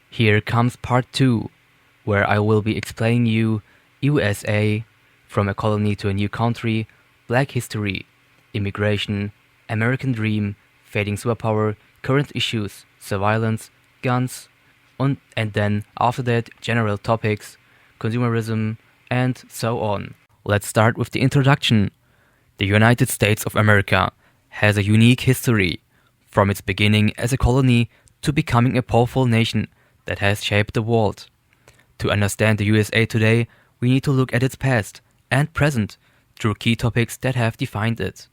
Here comes part 2, where I will be explaining you USA, from a colony to a new country, Black history, immigration, American dream, fading superpower, current issues, surveillance, guns, and then after that general topics, consumerism, and so on. Let's start with the introduction. The United States of America has a unique history, from its beginning as a colony to becoming a powerful nation that has shaped the world. To understand the USA today, we need to look at its past and present through key topics that have defined it.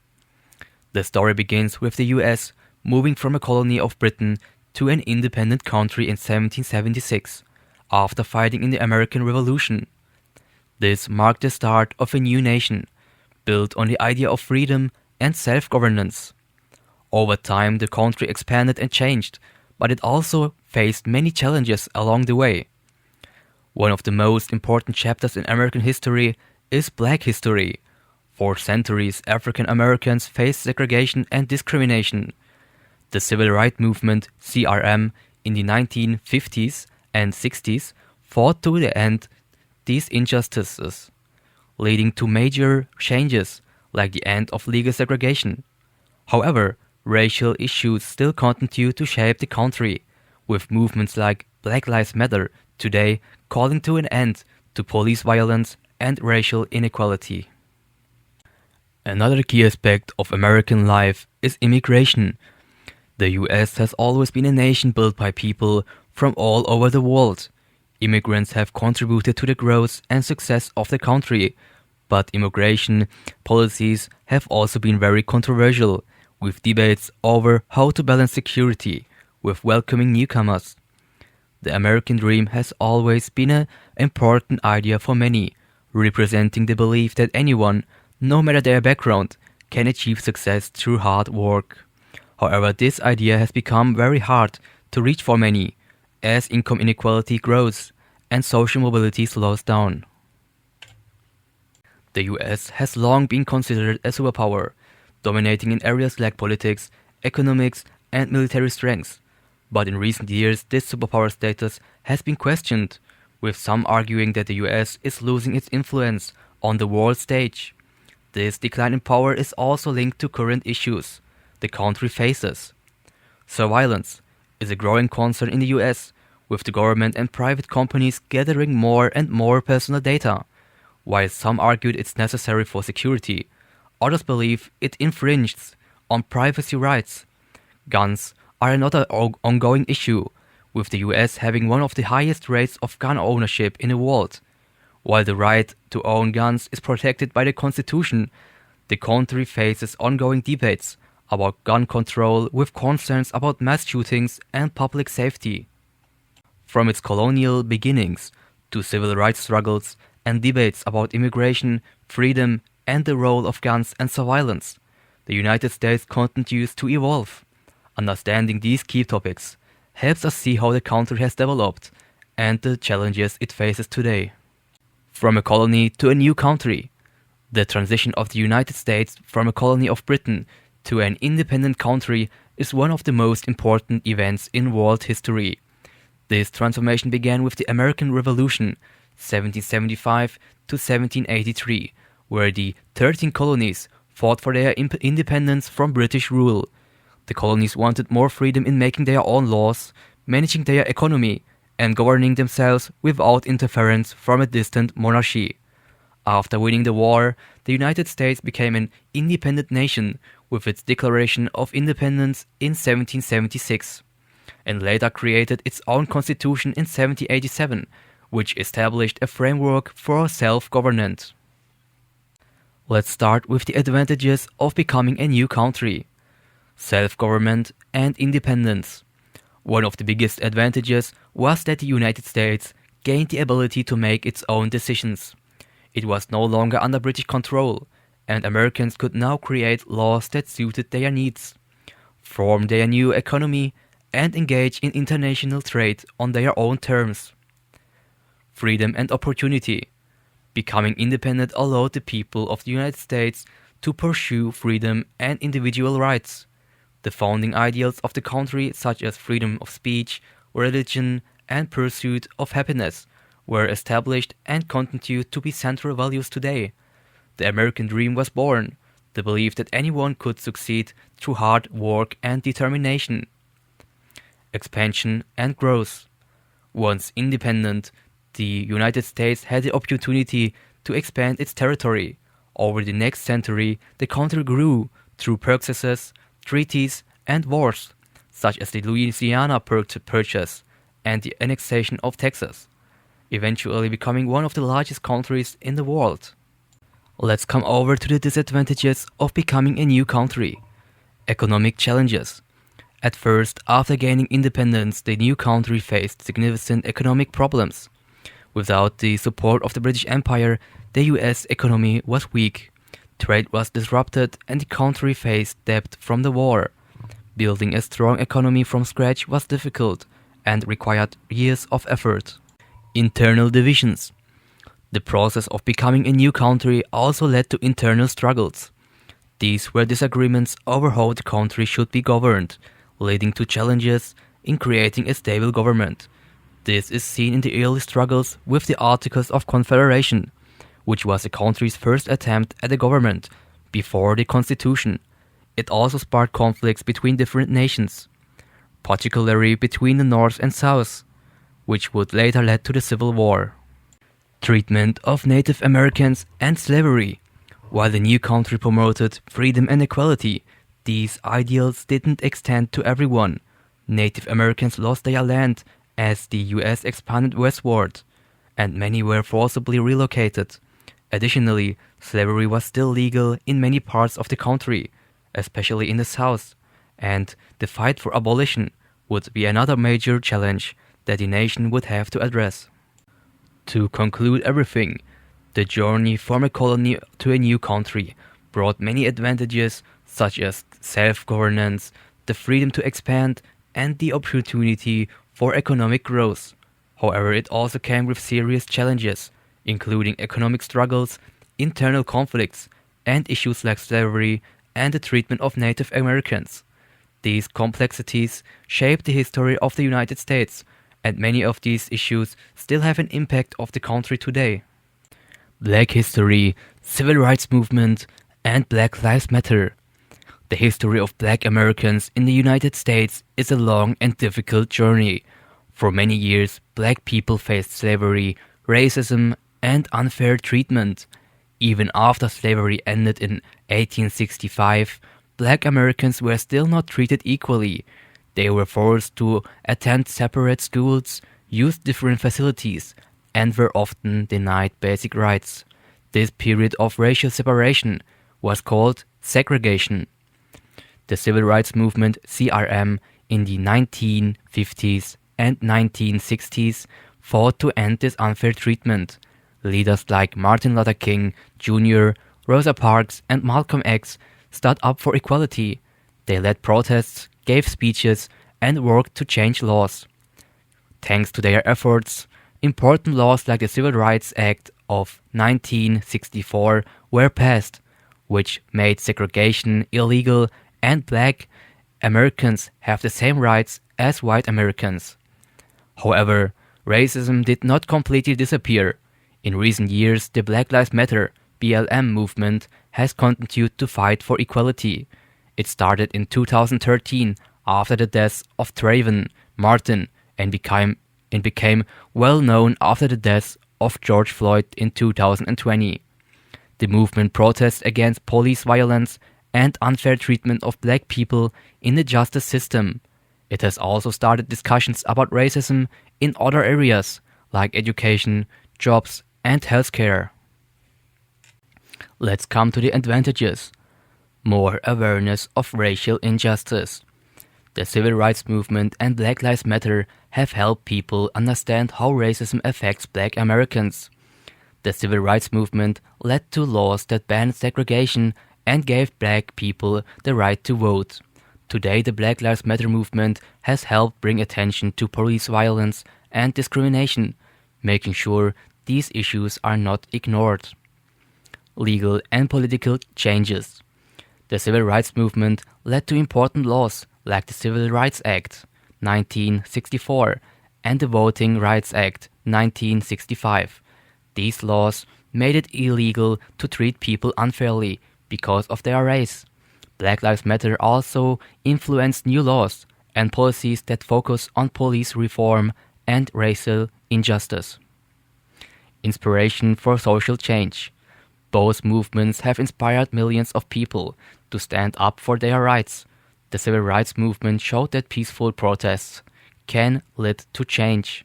The story begins with the US moving from a colony of Britain to an independent country in 1776, after fighting in the American Revolution. This marked the start of a new nation, built on the idea of freedom and self-governance. Over time, the country expanded and changed, but it also faced many challenges along the way. One of the most important chapters in American history is Black history. For centuries, African Americans faced segregation and discrimination. The Civil Rights Movement, CRM, in the 1950s and 60s fought to the end these injustices, leading to major changes like the end of legal segregation. However, racial issues still continue to shape the country, with movements like Black Lives Matter today calling to an end to police violence and racial inequality. Another key aspect of American life is immigration. The US has always been a nation built by people from all over the world. Immigrants have contributed to the growth and success of the country, but immigration policies have also been very controversial, with debates over how to balance security with welcoming newcomers. The American dream has always been an important idea for many, representing the belief that anyone, no matter their background, can achieve success through hard work. However, this idea has become very hard to reach for many, as income inequality grows and social mobility slows down. The US has long been considered a superpower, dominating in areas like politics, economics, and military strength. But in recent years, this superpower status has been questioned, with some arguing that the US is losing its influence on the world stage. This decline in power is also linked to current issues the country faces. Surveillance is a growing concern in the US, with the government and private companies gathering more and more personal data. While some argued it's necessary for security, others believe it infringes on privacy rights. Guns are another ongoing issue, with the US having one of the highest rates of gun ownership in the world. While the right to own guns is protected by the Constitution, the country faces ongoing debates about gun control with concerns about mass shootings and public safety. From its colonial beginnings to civil rights struggles and debates about immigration, freedom, and the role of guns and surveillance, the United States continues to evolve. Understanding these key topics helps us see how the country has developed and the challenges it faces today. From a colony to a new country, the transition of the United States from a colony of Britain to an independent country is one of the most important events in world history. This transformation began with the American Revolution, 1775 to 1783, where the 13 colonies fought for their independence from British rule. The colonies wanted more freedom in making their own laws, managing their economy, and governing themselves without interference from a distant monarchy. After winning the war, the United States became an independent nation with its Declaration of Independence in 1776, and later created its own constitution in 1787, which established a framework for self-governance. Let's start with the advantages of becoming a new country. Self-government and independence. One of the biggest advantages was that the United States gained the ability to make its own decisions. It was no longer under British control, and Americans could now create laws that suited their needs, form their new economy, and engage in international trade on their own terms. Freedom and opportunity. Becoming independent allowed the people of the United States to pursue freedom and individual rights. The founding ideals of the country, such as freedom of speech, religion, and pursuit of happiness were established and continue to be central values today. The American dream was born, the belief that anyone could succeed through hard work and determination. Expansion and growth. Once independent, the United States had the opportunity to expand its territory. Over the next century, the country grew through purchases, treaties, and wars, such as the Louisiana Purchase and the annexation of Texas, eventually becoming one of the largest countries in the world. Let's come over to the disadvantages of becoming a new country. Economic challenges. At first, after gaining independence, the new country faced significant economic problems. Without the support of the British Empire, the US economy was weak. Trade was disrupted and the country faced debt from the war. Building a strong economy from scratch was difficult and required years of effort. Internal divisions. The process of becoming a new country also led to internal struggles. These were disagreements over how the country should be governed, leading to challenges in creating a stable government. This is seen in the early struggles with the Articles of Confederation, which was the country's first attempt at a government before the Constitution. It also sparked conflicts between different nations, particularly between the North and South, which would later lead to the Civil War. Treatment of Native Americans and slavery. While the new country promoted freedom and equality, these ideals didn't extend to everyone. Native Americans lost their land as the US expanded westward, and many were forcibly relocated. Additionally, slavery was still legal in many parts of the country, especially in the South, and the fight for abolition would be another major challenge that the nation would have to address. To conclude everything, the journey from a colony to a new country brought many advantages such as self-governance, the freedom to expand, and the opportunity for economic growth. However, it also came with serious challenges, including economic struggles, internal conflicts, and issues like slavery and the treatment of Native Americans. These complexities shaped the history of the United States, and many of these issues still have an impact of the country today. Black history, civil rights movement, and Black Lives Matter. The history of Black Americans in the United States is a long and difficult journey. For many years, Black people faced slavery, racism, and unfair treatment. Even after slavery ended in 1865, Black Americans were still not treated equally. They were forced to attend separate schools, use different facilities, and were often denied basic rights. This period of racial separation was called segregation. The Civil Rights Movement (CRM) in the 1950s and 1960s fought to end this unfair treatment. Leaders like Martin Luther King Jr., Rosa Parks, and Malcolm X stood up for equality. They led protests, gave speeches, and worked to change laws. Thanks to their efforts, important laws like the Civil Rights Act of 1964 were passed, which made segregation illegal and Black Americans have the same rights as white Americans. However, racism did not completely disappear. In recent years, the Black Lives Matter (BLM) movement has continued to fight for equality. It started in 2013 after the deaths of Trayvon Martin and became well known after the death of George Floyd in 2020. The movement protests against police violence and unfair treatment of Black people in the justice system. It has also started discussions about racism in other areas like education, jobs, and healthcare. Let's come to the advantages. More awareness of racial injustice. The Civil Rights Movement and Black Lives Matter have helped people understand how racism affects Black Americans. The Civil Rights Movement led to laws that banned segregation and gave Black people the right to vote. Today, the Black Lives Matter movement has helped bring attention to police violence and discrimination, making sure these issues are not ignored. Legal and political changes. The Civil Rights Movement led to important laws like the Civil Rights Act 1964 and the Voting Rights Act 1965. These laws made it illegal to treat people unfairly because of their race. Black Lives Matter also influenced new laws and policies that focus on police reform and racial injustice. Inspiration for social change. Both movements have inspired millions of people to stand up for their rights. The civil rights movement showed that peaceful protests can lead to change.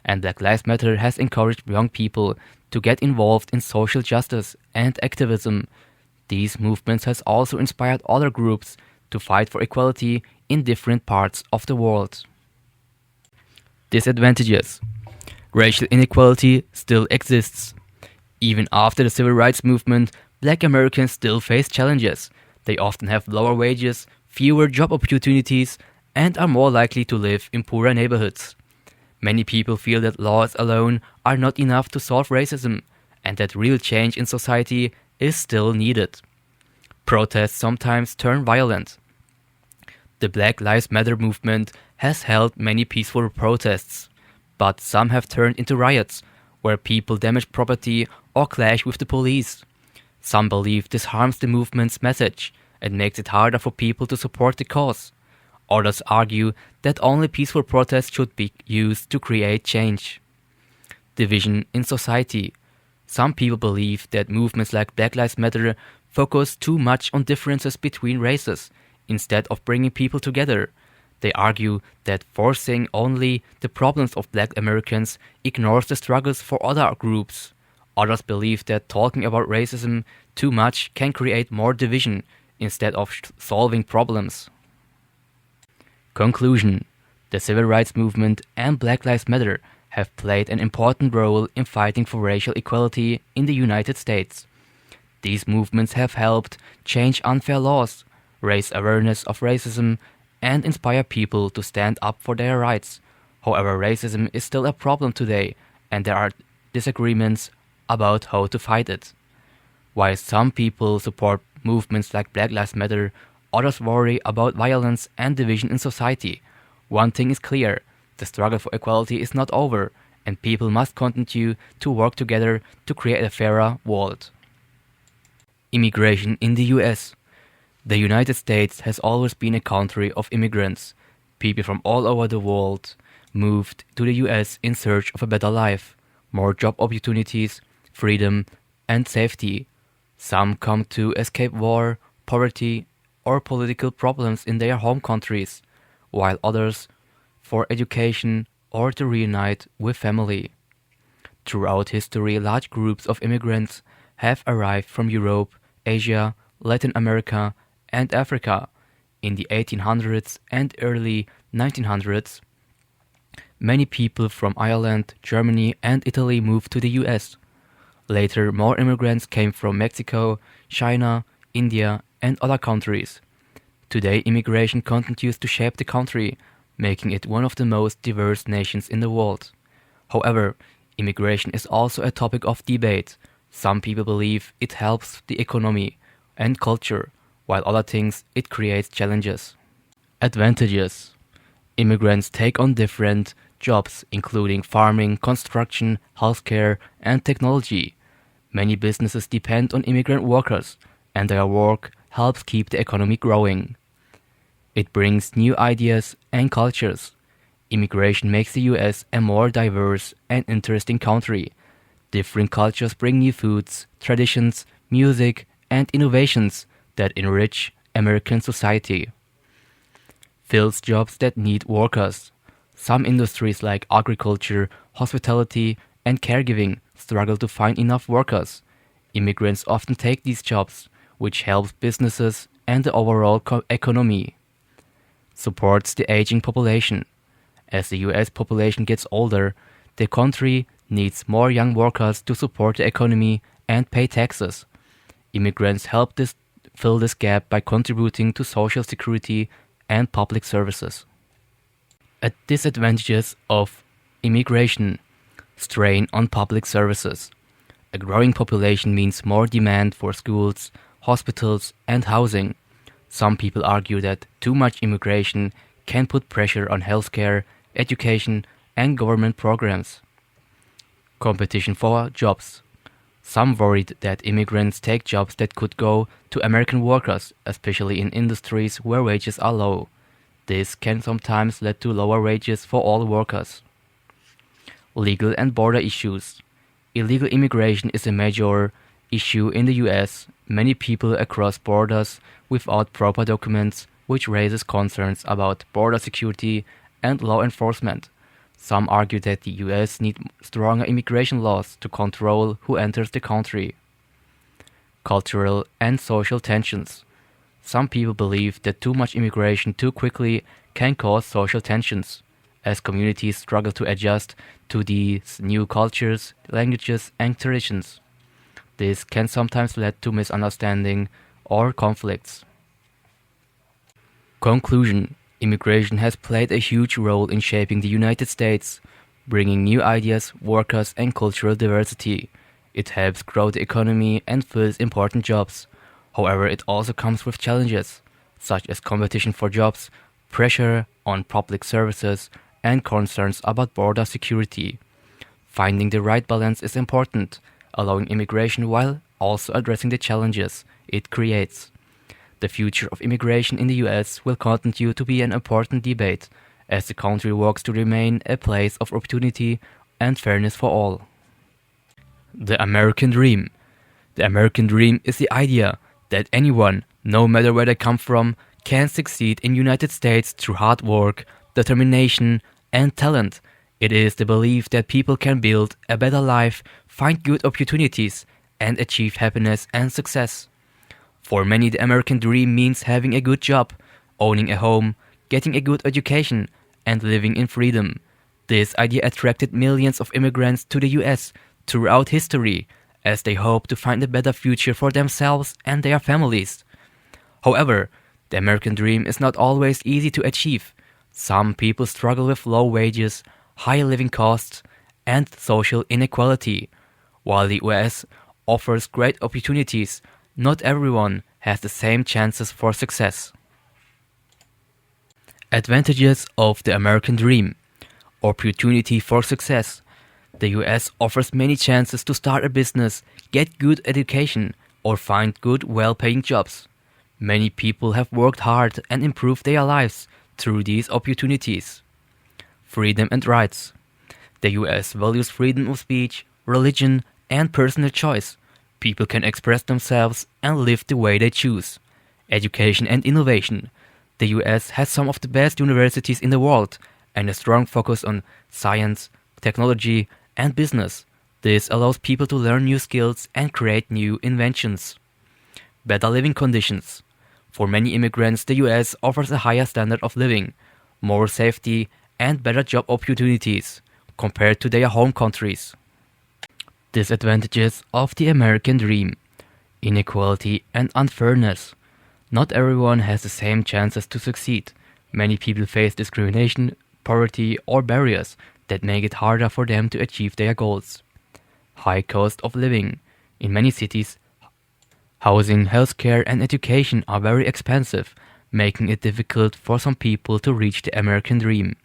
And Black Lives Matter has encouraged young people to get involved in social justice and activism. These movements has also inspired other groups to fight for equality in different parts of the world. Disadvantages. Racial inequality still exists. Even after the civil rights movement, Black Americans still face challenges. They often have lower wages, fewer job opportunities, and are more likely to live in poorer neighborhoods. Many people feel that laws alone are not enough to solve racism, and that real change in society is still needed. Protests sometimes turn violent. The Black Lives Matter movement has held many peaceful protests, but some have turned into riots, where people damage property or clash with the police. Some believe this harms the movement's message and makes it harder for people to support the cause. Others argue that only peaceful protests should be used to create change. Division in society. Some people believe that movements like Black Lives Matter focus too much on differences between races, instead of bringing people together. They argue that forcing only the problems of Black Americans ignores the struggles for other groups. Others believe that talking about racism too much can create more division instead of solving problems. Conclusion. The civil rights movement and Black Lives Matter have played an important role in fighting for racial equality in the United States. These movements have helped change unfair laws, raise awareness of racism, and inspire people to stand up for their rights. However, racism is still a problem today, and there are disagreements about how to fight it. While some people support movements like Black Lives Matter, others worry about violence and division in society. One thing is clear: the struggle for equality is not over, and people must continue to work together to create a fairer world. Immigration in the US. The United States has always been a country of immigrants. People from all over the world moved to the US in search of a better life, more job opportunities, freedom, and safety. Some come to escape war, poverty, or political problems in their home countries, while others for education or to reunite with family. Throughout history, large groups of immigrants have arrived from Europe, Asia, Latin America, and Africa. In the 1800s and early 1900s, many people from Ireland, Germany, and Italy moved to the US. Later, more immigrants came from Mexico, China, India, and other countries. Today, immigration continues to shape the country, making it one of the most diverse nations in the world. However, immigration is also a topic of debate. Some people believe it helps the economy and culture, while other think it creates challenges. Advantages. Immigrants take on different jobs, including farming, construction, healthcare, and technology. Many businesses depend on immigrant workers, and their work helps keep the economy growing. It brings new ideas and cultures. Immigration makes the US a more diverse and interesting country. Different cultures bring new foods, traditions, music, and innovations that enrich American society. Fills jobs that need workers. Some industries like agriculture, hospitality, and caregiving struggle to find enough workers. Immigrants often take these jobs, which helps businesses and the overall economy. Supports the aging population. As the US population gets older, the country needs more young workers to support the economy and pay taxes. Immigrants help fill this gap by contributing to social security and public services. Disadvantages of immigration. Strain on public services. A growing population means more demand for schools, hospitals, and housing. Some people argue that too much immigration can put pressure on healthcare, education, and government programs. Competition for jobs. Some worried that immigrants take jobs that could go to American workers, especially in industries where wages are low. This can sometimes lead to lower wages for all workers. Legal and border issues. Illegal immigration is a major issue in the US. Many people across borders without proper documents, which raises concerns about border security and law enforcement. Some argue that the US needs stronger immigration laws to control who enters the country. Cultural and social tensions. Some people believe that too much immigration too quickly can cause social tensions, as communities struggle to adjust to these new cultures, languages, and traditions. This can sometimes lead to misunderstanding or conflicts. Conclusion. Immigration has played a huge role in shaping the United States, bringing new ideas, workers, and cultural diversity. It helps grow the economy and fills important jobs. However, it also comes with challenges, such as competition for jobs, pressure on public services, and concerns about border security. Finding the right balance is important, allowing immigration while also addressing the challenges it creates. The future of immigration in the US will continue to be an important debate as the country works to remain a place of opportunity and fairness for all. The American Dream. The American Dream is the idea that anyone, no matter where they come from, can succeed in the United States through hard work, determination, and talent. It is the belief that people can build a better life, find good opportunities, and achieve happiness and success. For many, the American dream means having a good job, owning a home, getting a good education, and living in freedom. This idea attracted millions of immigrants to the US throughout history, as they hope to find a better future for themselves and their families. However, the American dream is not always easy to achieve. Some people struggle with low wages, high living costs, and social inequality. While the US offers great opportunities, not everyone has the same chances for success. Advantages of the American Dream. Opportunity for success. The US offers many chances to start a business, get good education, or find good, well-paying jobs. Many people have worked hard and improved their lives through these opportunities. Freedom and rights. The US values freedom of speech, religion, and personal choice. People can express themselves and live the way they choose. Education and innovation. The US has some of the best universities in the world and a strong focus on science, technology, and business. This allows people to learn new skills and create new inventions. Better living conditions. For many immigrants, the US offers a higher standard of living, more safety, and better job opportunities compared to their home countries. Disadvantages of the American Dream. Inequality and unfairness. Not everyone has the same chances to succeed. Many people face discrimination, poverty, or barriers that make it harder for them to achieve their goals. High cost of living. In many cities, housing, healthcare, and education are very expensive, making it difficult for some people to reach the American dream.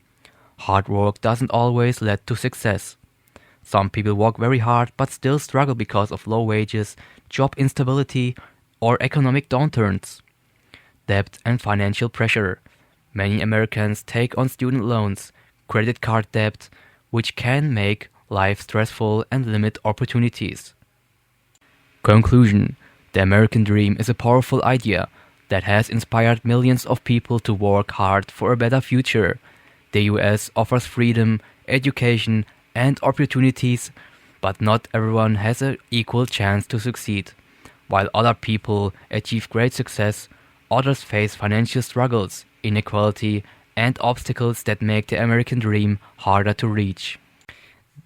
Hard work doesn't always lead to success. Some people work very hard but still struggle because of low wages, job instability, or economic downturns. Debt and financial pressure. Many Americans take on student loans, credit card debt, which can make life stressful and limit opportunities. Conclusion. The American dream is a powerful idea that has inspired millions of people to work hard for a better future. The US offers freedom, education, and opportunities, but not everyone has an equal chance to succeed. While other people achieve great success, others face financial struggles, inequality, and obstacles that make the American dream harder to reach.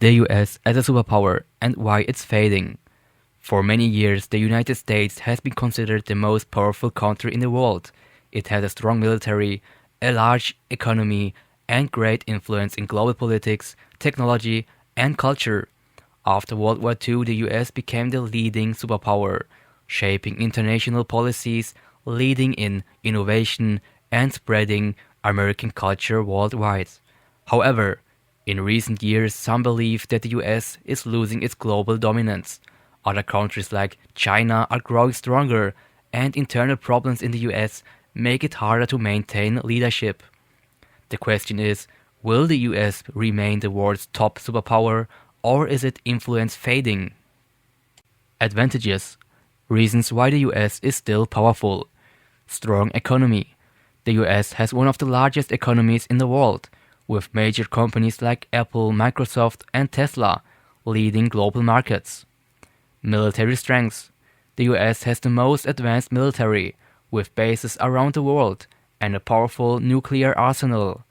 The US as a superpower and why it's fading. For many years, the United States has been considered the most powerful country in the world. It has a strong military, a large economy, and great influence in global politics, technology, and culture. After World War II, the US became the leading superpower, shaping international policies, leading in innovation, and spreading American culture worldwide. However, In recent years, some believe that the US is losing its global dominance. Other countries like China are growing stronger, and internal problems in the US make it harder to maintain leadership. The question is, will the US remain the world's top superpower, or is its influence fading? Advantages. Reasons why the US is still powerful. Strong economy. The US has one of the largest economies in the world, with major companies like Apple, Microsoft, and Tesla leading global markets. Military strength. The US has the most advanced military, with bases around the world and a powerful nuclear arsenal.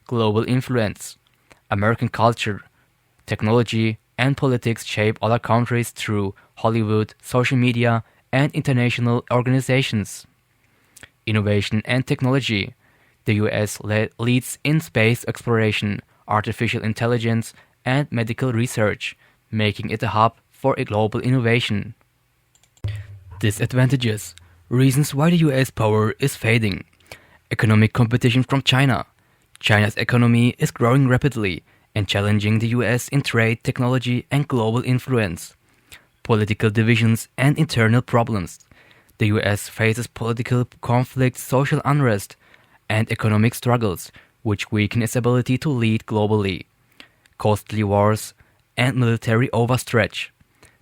Global influence. American culture, technology, and politics shape other countries through Hollywood, social media, and international organizations. Innovation and technology. The US leads in space exploration, artificial intelligence, and medical research, making it a hub for a global innovation. Disadvantages. Reasons why the US power is fading. Economic competition from China. China's economy is growing rapidly and challenging the US in trade, technology, and global influence. Political divisions and internal problems. The US faces political conflicts, social unrest, and economic struggles, which weaken its ability to lead globally. Costly wars and military overstretch.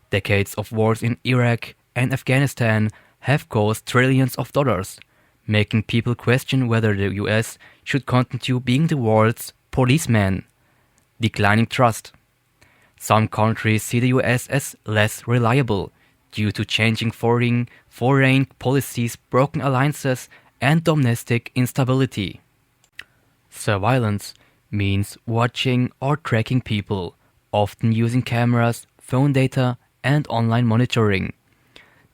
Decades of wars in Iraq and Afghanistan have cost trillions of dollars, making people question whether the US should continue being the world's policeman. Declining trust. Some countries see the US as less reliable due to changing foreign policies, broken alliances, and domestic instability. Surveillance means watching or tracking people, often using cameras, phone data, and online monitoring.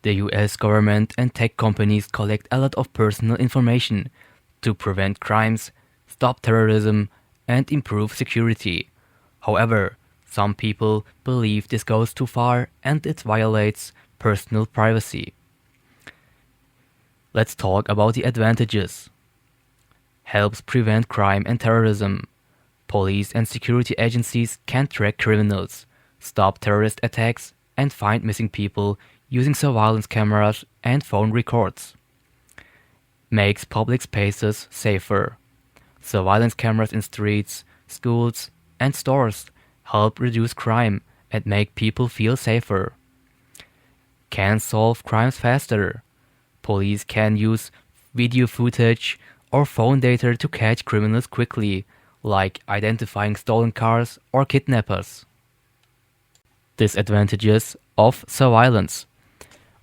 The US government and tech companies collect a lot of personal information to prevent crimes, stop terrorism, and improve security. However, some people believe this goes too far and it violates personal privacy. Let's talk about the advantages. Helps prevent crime and terrorism. Police and security agencies can track criminals, stop terrorist attacks, and find missing people using surveillance cameras and phone records. Makes public spaces safer. Surveillance cameras in streets, schools, and stores help reduce crime and make people feel safer. Can solve crimes faster. Police can use video footage or phone data to catch criminals quickly, like identifying stolen cars or kidnappers. Disadvantages of surveillance.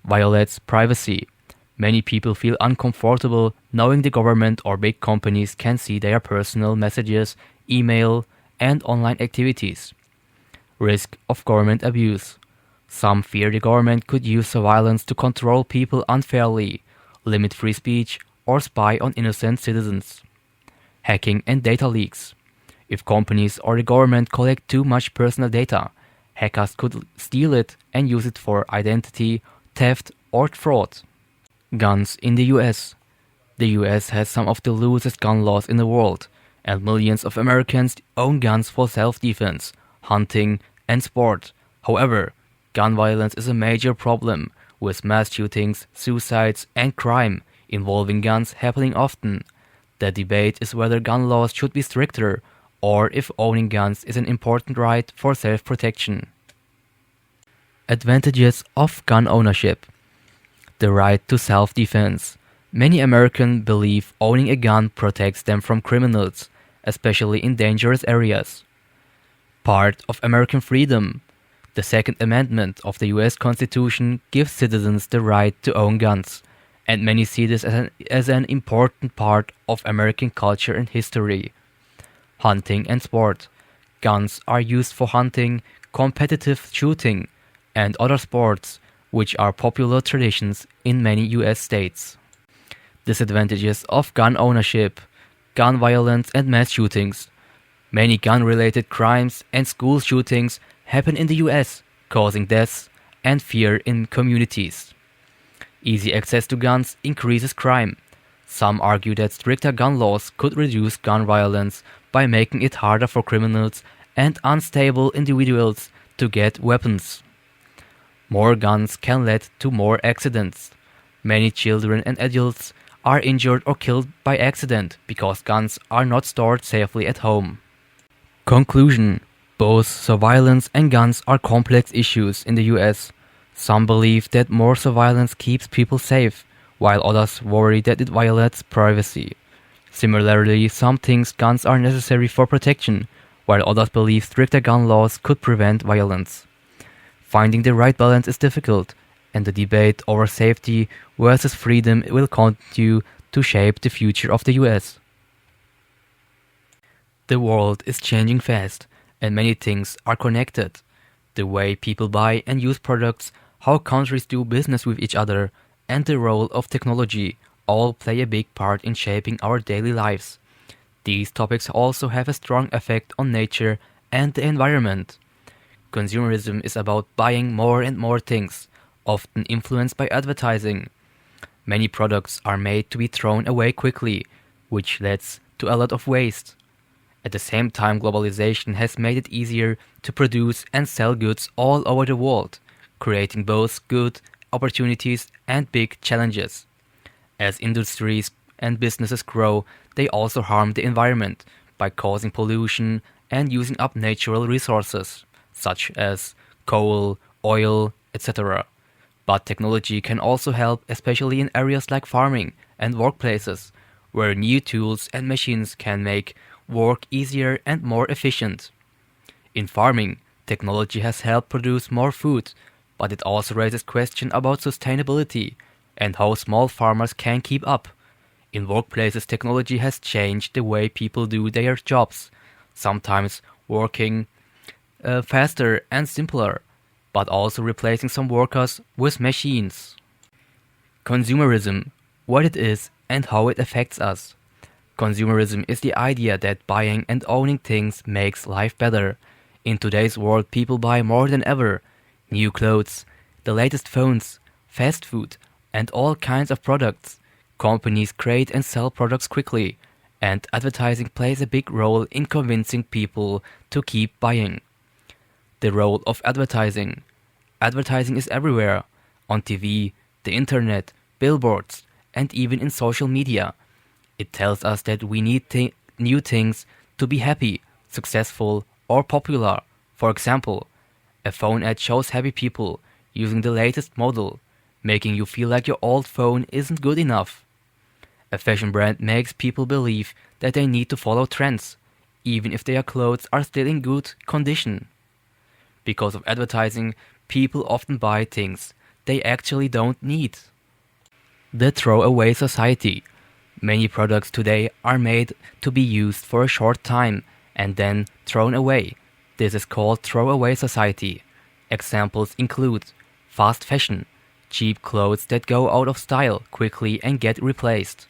Violates privacy. Many people feel uncomfortable knowing the government or big companies can see their personal messages, email, and online activities. Risk of government abuse. Some fear the government could use surveillance to control people unfairly, limit free speech, or spy on innocent citizens. Hacking and data leaks. If companies or the government collect too much personal data, hackers could steal it and use it for identity theft or fraud. Guns in the US. The US has some of the loosest gun laws in the world, and millions of Americans own guns for self-defense, hunting, and sport. However, gun violence is a major problem, with mass shootings, suicides, and crime involving guns happening often. The debate is whether gun laws should be stricter, or if owning guns is an important right for self-protection. Advantages of gun ownership. The right to self-defense. Many Americans believe owning a gun protects them from criminals, especially in dangerous areas. Part of American freedom. The Second Amendment of the US Constitution gives citizens the right to own guns, and many see this as an important part of American culture and history. Hunting and sport. Guns are used for hunting, competitive shooting, and other sports, which are popular traditions in many US states. Disadvantages of gun ownership, gun violence and mass shootings. Many gun-related crimes and school shootings happen in the US, causing deaths and fear in communities. Easy access to guns increases crime. Some argue that stricter gun laws could reduce gun violence, by making it harder for criminals and unstable individuals to get weapons. More guns can lead to more accidents. Many children and adults are injured or killed by accident because guns are not stored safely at home. Conclusion: both surveillance and guns are complex issues in the US. Some believe that more surveillance keeps people safe, while others worry that it violates privacy. Similarly, some think guns are necessary for protection, while others believe stricter gun laws could prevent violence. Finding the right balance is difficult, and the debate over safety versus freedom will continue to shape the future of the US. The world is changing fast, and many things are connected. The way people buy and use products, how countries do business with each other, and the role of technology all play a big part in shaping our daily lives. These topics also have a strong effect on nature and the environment. Consumerism is about buying more and more things, often influenced by advertising. Many products are made to be thrown away quickly, which leads to a lot of waste. At the same time, globalization has made it easier to produce and sell goods all over the world, creating both good opportunities and big challenges. As industries and businesses grow, they also harm the environment by causing pollution and using up natural resources, such as coal, oil, etc. But technology can also help, especially in areas like farming and workplaces, where new tools and machines can make work easier and more efficient. In farming, technology has helped produce more food, but it also raises questions about sustainability and how small farmers can keep up. In workplaces, technology has changed the way people do their jobs, sometimes working faster and simpler, but also replacing some workers with machines. Consumerism, what it is and how it affects us. Consumerism is the idea that buying and owning things makes life better. In today's world, people buy more than ever. New clothes, the latest phones, fast food, and all kinds of products. Companies create and sell products quickly, and advertising plays a big role in convincing people to keep buying. The role of advertising. Advertising is everywhere, on TV, the internet, billboards, and even in social media. It tells us that we need new things to be happy, successful, or popular. For example, a phone ad shows happy people using the latest model, making you feel like your old phone isn't good enough. A fashion brand makes people believe that they need to follow trends, even if their clothes are still in good condition. Because of advertising, people often buy things they actually don't need. The throwaway society. Many products today are made to be used for a short time and then thrown away. This is called throwaway society. Examples include fast fashion, cheap clothes that go out of style quickly and get replaced.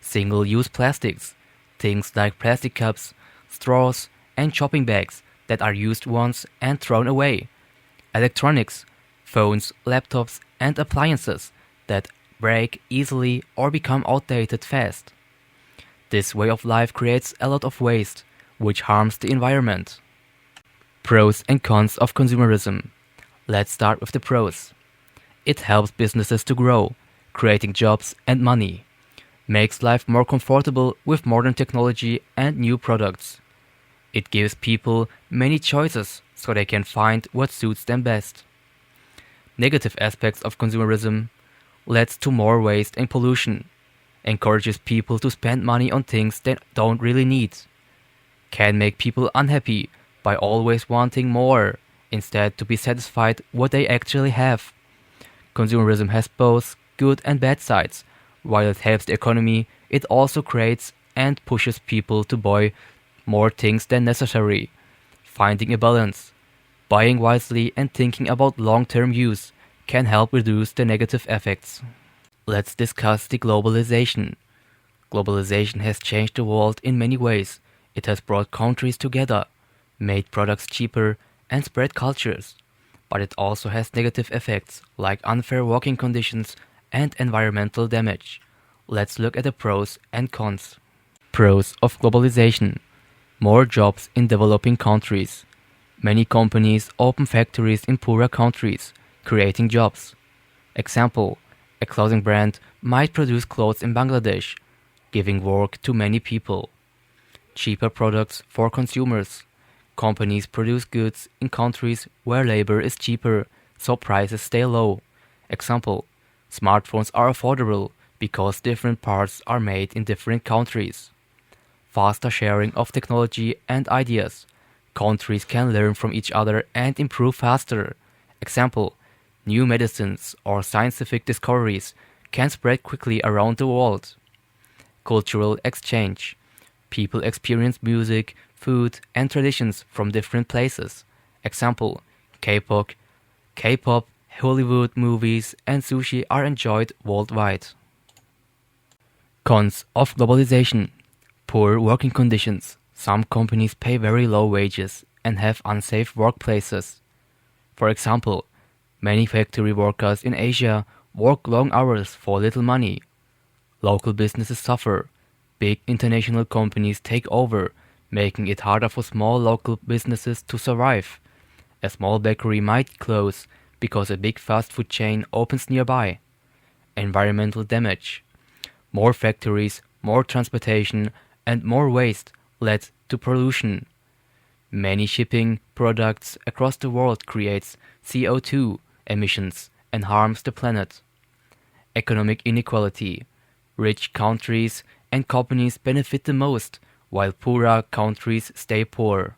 Single-use plastics, things like plastic cups, straws, and shopping bags that are used once and thrown away. Electronics, phones, laptops, and appliances that break easily or become outdated fast. This way of life creates a lot of waste, which harms the environment. Pros and cons of consumerism. Let's start with the pros. It helps businesses to grow, creating jobs and money. Makes life more comfortable with modern technology and new products. It gives people many choices so they can find what suits them best. Negative aspects of consumerism leads to more waste and pollution, encourages people to spend money on things they don't really need, can make people unhappy by always wanting more instead to be satisfied what they actually have. Consumerism has both good and bad sides. While it helps the economy, it also creates and pushes people to buy more things than necessary. Finding a balance, buying wisely and thinking about long-term use can help reduce the negative effects. Let's discuss the globalization. Globalization has changed the world in many ways. It has brought countries together, made products cheaper, and spread cultures. But it also has negative effects like unfair working conditions and environmental damage. Let's look at the pros and cons. Pros of globalization. More jobs in developing countries. Many companies open factories in poorer countries, creating jobs. Example, a clothing brand might produce clothes in Bangladesh, giving work to many people. Cheaper products for consumers. Companies produce goods in countries where labor is cheaper, so prices stay low. Example, smartphones are affordable because different parts are made in different countries. Faster sharing of technology and ideas. Countries can learn from each other and improve faster. Example, new medicines or scientific discoveries can spread quickly around the world. Cultural exchange. People experience music, food, and traditions from different places. Example, K-pop, K-pop, Hollywood movies, and sushi are enjoyed worldwide. Cons of globalization. Poor working conditions. Some companies pay very low wages and have unsafe workplaces. For example, many factory workers in Asia work long hours for little money. Local businesses suffer. Big international companies take over, making it harder for small local businesses to survive. A small bakery might close because a big fast food chain opens nearby. Environmental damage. More factories, more transportation, and more waste led to pollution. Many shipping products across the world creates CO2 emissions and harms the planet. Economic inequality. Rich countries and companies benefit the most, while poorer countries stay poor.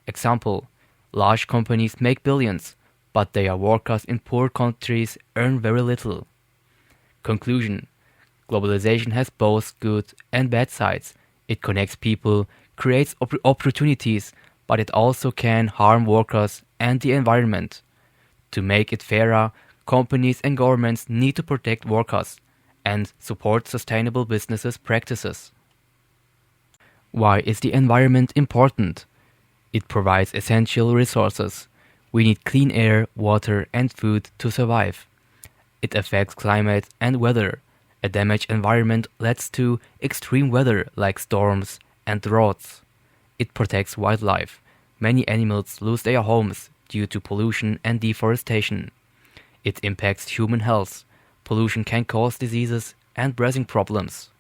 Example, large companies make billions, but their workers in poor countries earn very little. Conclusion. Globalization has both good and bad sides. It connects people, creates opportunities, but it also can harm workers and the environment. To make it fairer, companies and governments need to protect workers and support sustainable business practices. Why is the environment important? It provides essential resources. We need clean air, water, and food to survive. It affects climate and weather. A damaged environment leads to extreme weather like storms and droughts. It protects wildlife. Many animals lose their homes due to pollution and deforestation. It impacts human health. Pollution can cause diseases and breathing problems.